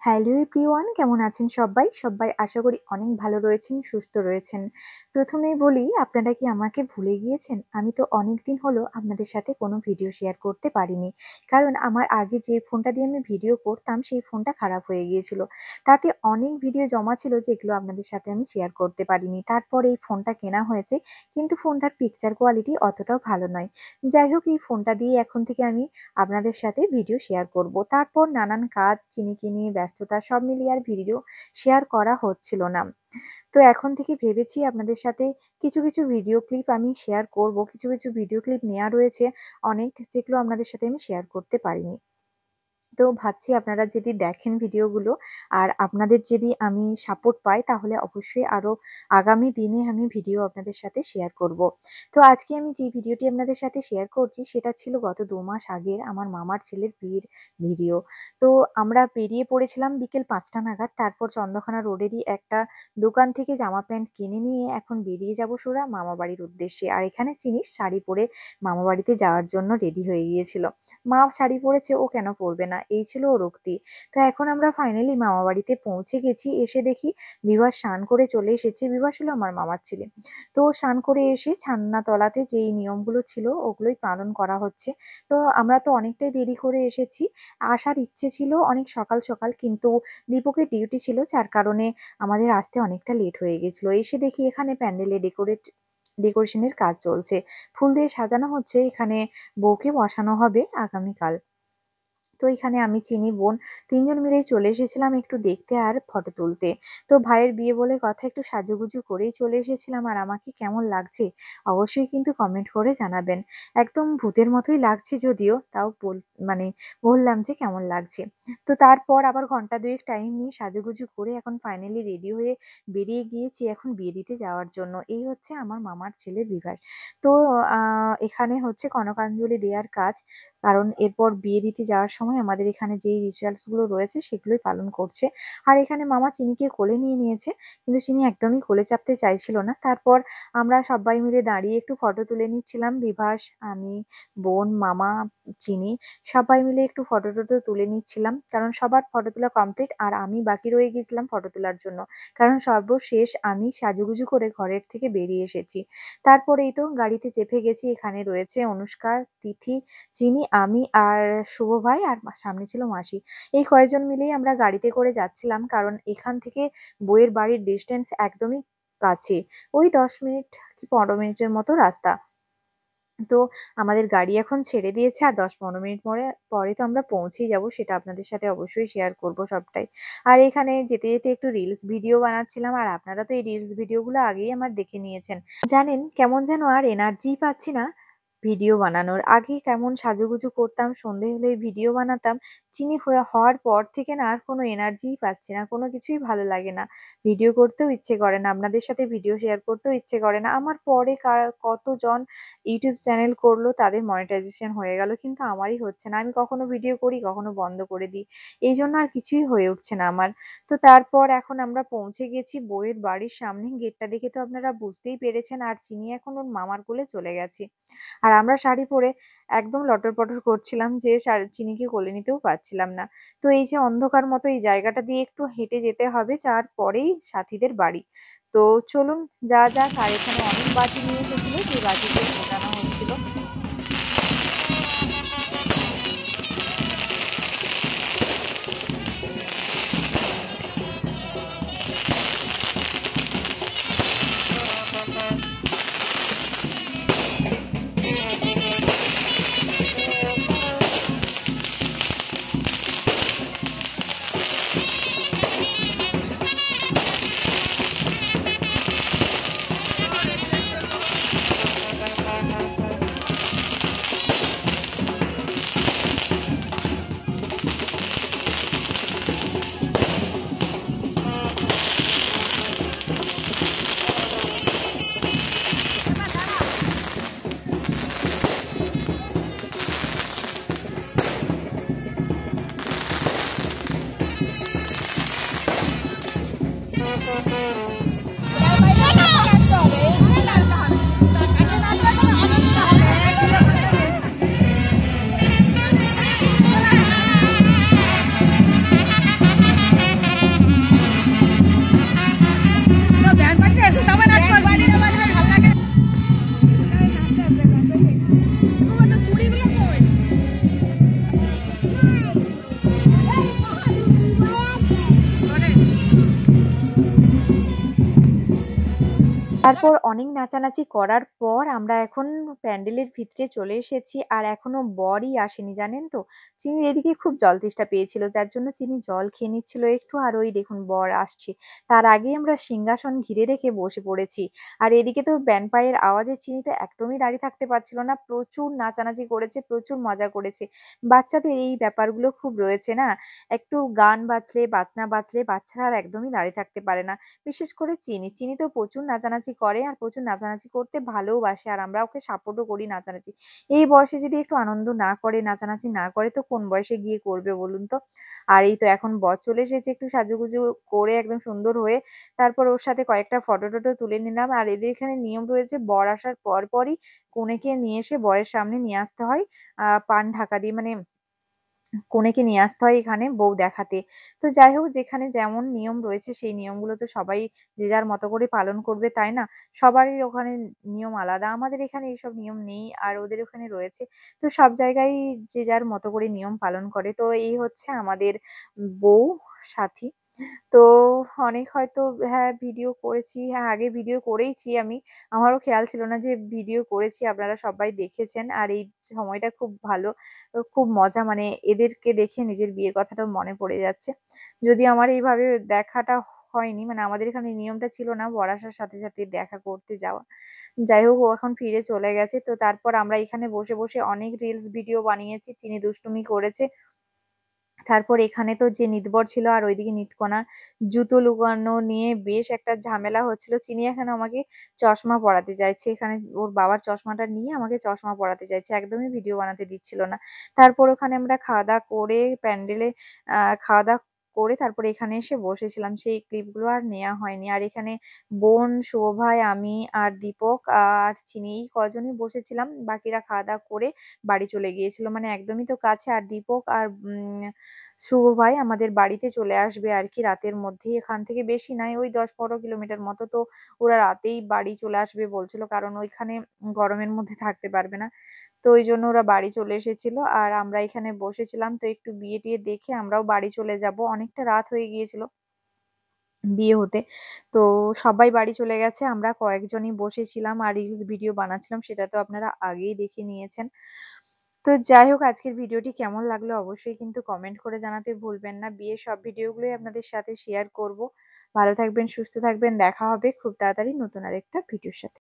Hello everyone, কেমন আছেন সবাই? সবাই আশা করি অনেক ভালো রয়েছেন, সুস্থ রয়েছেন। প্রথমেই বলি, আপনারা কি আমাকে ভুলে গিয়েছেন? আমি তো অনেকদিন হলো আপনাদের সাথে কোনো ভিডিও শেয়ার করতে পারিনি। কারণ আমার আগে যে ফোনটা দিয়ে আমি ভিডিও করতাম সেই ফোনটা খারাপ হয়ে গিয়েছিল। তাতে অনেক ভিডিও জমা ছিল যেগুলো আপনাদের সাথে আমি শেয়ার করতে পারিনি। তারপরে এই ফোনটা কেনা হয়েছে, কিন্তু ফোনটার পিকচার কোয়ালিটি অতটাও ভালো নয়। যাই হোক, এই ফোনটা দিয়ে এখন থেকে আমি আপনাদের সাথে ভিডিও শেয়ার করব। তারপর নানান কাজ, চিনিকে নিয়ে ব্যস্ততা সব মিলিয়ে আর ভিডিও শেয়ার করা হচ্ছিল না। তো এখন থেকে ভেবেছি আপনাদের সাথে কিছু ভিডিও ক্লিপ আমি শেয়ার করব। কিছু ভিডিও ক্লিপ নেওয়া রয়েছে অনেক, যেগুলো আপনাদের সাথে আমি শেয়ার করতে পারিনি। তো ভাবছি আপনারা যদি দেখেন ভিডিওগুলো আর আপনাদের যদি আমি সাপোর্ট পাই, তাহলে অবশ্যই আরো আগামী দিনে আমি ভিডিও আপনাদের সাথে শেয়ার করব। তো আজকে আমি যে ভিডিওটি আপনাদের সাথে শেয়ার করছি সেটা ছিল গত 2 মাস আগের আমার মামার ছেলের বিয়ের ভিডিও। তো আমরা বেরিয়ে পড়েছিলাম বিকেল 5টা নাগাদ। তারপর চন্দ্রকোনা রোডেরই একটা দোকান থেকে জামা প্যান্ট কিনে নিয়ে এখন বেরিয়ে যাব সোজা মামা বাড়ির উদ্দেশ্যে। আর এখানে চিনিস শাড়ি পরে মামা বাড়িতে যাওয়ার জন্য রেডি হয়ে গিয়েছিল। মা শাড়ি পরেছে, ও কেন পরবে না, এই ছিল ওর উক্তি। তো এখন আমরা ফাইনালি মামা বাড়িতে পৌঁছে গেছি। এসে দেখি বিভা স্নান করে চলে এসেছে। বিভা ছিল আমার মামার ছেলে। তো ও স্নান করে এসে ছান্নাতলাতে যেই নিয়মগুলো ছিল ওগুলোই পালন করা হচ্ছে। তো আমরা তো অনেকটাই দেরি করে এসেছি। আসার ইচ্ছে ছিল অনেক সকাল সকাল, কিন্তু দীপকের ডিউটি ছিল, যার কারণে আমাদের আসতে অনেকটা লেট হয়ে গেছিল। এসে দেখি এখানে প্যান্ডেলে ডেকোরেশনের কাজ চলছে, ফুল দিয়ে সাজানো হচ্ছে। এখানে বউকে বসানো হবে আগামীকাল। তো এখানে আমি, চিনি, বোন 3 জন মিলেই চলে এসেছিলাম একটু দেখতে আর ফটো তুলতে। তো ভাইয়ের বিয়ে বলে কথা, একটু সাজুগুজু করেই চলে এসেছিলাম। আর আমাকে কেমন লাগছে অবশ্যই কিন্তু কমেন্ট করে জানাবেন। একদম ভূতের মতোই লাগছে, যদিও তাও মানে বললাম যে কেমন লাগছে। তো তারপর আবার ঘন্টা 2 টাইম নিয়ে সাজুগুজু করে এখন ফাইনালি রেডি হয়ে বেরিয়ে গিয়েছি এখন বিয়ে দিতে যাওয়ার জন্য। এই হচ্ছে আমার মামার ছেলের বিবাহ। তো এখানে হচ্ছে কনকাঞ্জলি দেওয়ার কাজ। কারণ এরপর বিয়ে দিতে যাওয়ার সময় আমাদের এখানে যেই রিচুয়ালস গুলো রয়েছে সেগুলোই পালন করছে। আর এখানে মামা চিনিকে কোলে নিয়ে নিয়েছে, কিন্তু চিনি একদমই কোলে চাপতে চাইছিল না। তারপর আমরা সবাই মিলে দাঁড়িয়ে একটু ফটো তুলে নিচ্ছিলাম, বিভাস, আমি, বোন, মামা, চিনি সবাই মিলে একটু ফটো টটো তুলে নিচ্ছিলাম। কারণ সবার ফটো তোলা কমপ্লিট আর আমি বাকি রয়ে গেছিলাম ফটো তোলার জন্য। কারণ সর্বশেষ আমি সাজুগুজু করে ঘরের থেকে বেরিয়ে এসেছি। তারপরেই তো গাড়িতে চেপে গেছি। এখানে রয়েছে অনুষ্কা, তিথি, চিনি, আমি আর শুভ ভাই, আর সামনে ছিল মাসি। এই কয়েকজন মিলেই আমরা গাড়িতে করে যাচ্ছিলাম, কারণ এখান থেকে বউয়ের বাড়ির ডিস্টেন্স একদমই কাছে। ওই 10 মিনিট কি 15 মিনিটের মতো রাস্তা। তো আমাদের গাড়ি এখন ছেড়ে দিয়েছে, আর 10-15 মিনিট পরে পরে তো আমরা পৌঁছেই যাব। সেটা আপনাদের সাথে অবশ্যই শেয়ার করব সবটাই। আর এখানে যেতে যেতে একটু রিলস ভিডিও বানাচ্ছিলাম। আর আপনারা তো এই রিলস ভিডিওগুলো আগেই আমার দেখে নিয়েছেন, জানেন কেমন যেন আর এনার্জি পাচ্ছি না ভিডিও বানানোর। আগে কেমন সাজুগুজু করতাম, সন্ধে হলেই ভিডিও বানাতাম। চিনি হওয়ার পর থেকে না আর কোনো এনার্জিই পাচ্ছি না, কোনো কিছুই ভালো লাগে না। ভিডিও করতেও ইচ্ছে করে না, আপনাদের সাথে ভিডিও শেয়ার করতেও ইচ্ছে করে না। আমার পরে কতজন ইউটিউব চ্যানেল করলো, তাদের মনিটাইজেশন হয়ে গেল, কিন্তু আমারই হচ্ছে না। আমি কখনো ভিডিও করি, কখনো বন্ধ করে দিই। এই জন্য আর কিছুই হয়ে উঠছে না আমার। তো তারপর এখন আমরা পৌঁছে গেছি বউয়ের বাড়ির সামনে। গেটটা দেখে তো আপনারা বুঝতেই পেরেছেন। আর চিনি এখন ওর মামার কোলে চলে গেছে। আর আমরা শাড়ি পরে একদম লটর পটর করছিলাম, যে চিনিকে কোলে নিতেও পারছিলাম না। তো এই যে অন্ধকার মতো এই জায়গাটা দিয়ে একটু হেঁটে যেতে হবে, যার পরেই সাথীদের বাড়ি। তো চলুন যা যাক। আর এখানে অনেক বাটি নিয়ে এসেছিল, যে বাটিতে ফোটানো হচ্ছিল। তারপর অনেক নাচানাচি করার পর আমরা এখন প্যান্ডেলের ভিতরে চলে এসেছি। আর এখনো বরই আসেনি, জানেন তো? চিনির এদিকে খুব জল তেষ্টা পেয়েছিল। যার জন্য চিনি জল খেয়ে নিচ্ছিল একটু। আর ওই দেখুন বর আসছে। তার আগেই আমরা সিংহাসন ঘিরে রেখে বসে পড়েছি। আর এদিকে তো ব্যান্ড পায়ের আওয়াজে চিনি তো একদমই দাঁড়িয়ে থাকতে পারছিল না। প্রচুর নাচানাচি করেছে, প্রচুর মজা করেছে। বাচ্চাদের এই ব্যাপারগুলো খুব রয়েছে না? একটু গান বাজলে, বাজনা বাজলে বাচ্চারা আর একদমই দাঁড়িয়ে থাকতে পারে না। বিশেষ করে চিনি। চিনি তো প্রচুর নাচানাচি করে আর প্রচুর নাচানাচি করতে ভালোওবাসে। আর আমরা ওকে সাপোর্টও করি নাচানাচি। এই বয়সে যদি একটু আনন্দ না করে, নাচানাচি না করে তো কোন বয়সে গিয়ে করবে বলুন তো? আর এই তো এখন বর চলে এসেছে একটু সাজুগুজু করে একদম সুন্দর হয়ে। তারপর ওর সাথে কয়েকটা ফটো-টটো তুলে নিলাম। আর এদের এখানে নিয়ম রয়েছে বর আসার পরপরই কনেকে নিয়ে এসে বরের সামনে নিয়ে আসতে হয় পান ঢাকা দিয়ে, মানে কনেকে নিয়ে আসতে হয় এখানে বউ দেখাতে। তো যাই হোক, যেখানে যেমন নিয়ম রয়েছে সেই নিয়মগুলো তো সবাই যে যার মতো করে পালন করবে, তাই না? সবারই ওখানে নিয়ম আলাদা। আমাদের এখানে এইসব নিয়ম নেই আর ওদের ওখানে রয়েছে। তো সব জায়গায় যে যার মতো করে নিয়ম পালন করে। তো এই হচ্ছে আমাদের বউ সাথী। তো অনেক হয়তো, হ্যাঁ, ভিডিও করেছি। হ্যাঁ, আগে ভিডিও করেইছি আমি। আমারও খেয়াল ছিল না যে ভিডিও করেছি। আপনারা সবাই দেখেছেন। আর এই সময়টা খুব ভালো। খুব মজা, মানে এদেরকে দেখে নিজের বিয়ের কথাটাও মনে পড়ে যাচ্ছে। যদিও আমার এইভাবে দেখাটা হয়নি। মানে আমাদের এখানে নিয়মটা ছিল না বর আসার সাথে, সাথে দেখা করতে যাওয়া। যাই হোক, ও এখন ফিরে চলে গেছে। তো তারপর আমরা এখানে বসে, বসে অনেক রিলস ভিডিও বানিয়েছি। চিনি দুষ্টুমি করেছে। তারপর এখানে তো যে নিতবর ছিল আর ওইদিকে নিতকণা, জুতো লুকানো নিয়ে বেশ একটা ঝামেলা হচ্ছিল। চিনি এখন আমাকে চশমা পরাতে চাইছে। এখানে ওর বাবার চশমাটা নিয়ে আমাকে চশমা পরাতে চাইছে। একদমই ভিডিও বানাতে দিচ্ছিল না। তারপর ওখানে আমরা খাওয়া-দাওয়া করে প্যান্ডেলে খাওয়া-দাওয়া করে তারপরে এখানে এসে বসেছিলাম। সেই ক্লিপগুলো আর নেয়া হয়নি। আর এখানে বোন, শুভ ভাই, আমি আর দীপক আর চিনি এই কজনই বসেছিলাম। বাকিরা খাওয়া-দাওয়া করে বাড়ি চলে গিয়েছিল। মানে একদমই তো কাছে। আর দীপক আর শুভ ভাই আমাদের বাড়িতে চলে আসবে আরকি রাতের মধ্যেই। এখান থেকে বেশি নয়, ওই ১০-১৫ কিলোমিটার মতো। তো ওরা রাতেই বাড়ি চলে আসবে বলছিল। কারণ ওইখানে গরমের মধ্যে থাকতে পারবে না। তো ওইজন্য ওরা বাড়ি চলে এসেছিল। আর আমরা এখানে বসেছিলাম। তো একটু বিয়ে-টিয়ে দেখে আমরাও বাড়ি চলে যাব। অনেকটা রাত হয়ে গিয়েছিল বিয়ে হতে। তো সবাই বাড়ি চলে গেছে। আমরা কয়েকজনই বসেছিলাম আর রিলস ভিডিও বানাচ্ছিলাম। সেটা তো আপনারা আগেই দেখে নিয়েছেন। তো যাই হোক, আজকের ভিডিওটি কেমন লাগলো অবশ্যই কিন্তু কমেন্ট করে জানাতে ভুলবেন না। বিয়ের সব ভিডিওগুলোই আপনাদের সাথে শেয়ার করব। ভালো থাকবেন, সুস্থ থাকবেন। দেখা হবে খুব তাড়াতাড়ি নতুন আরেকটা ভিডিওর সাথে।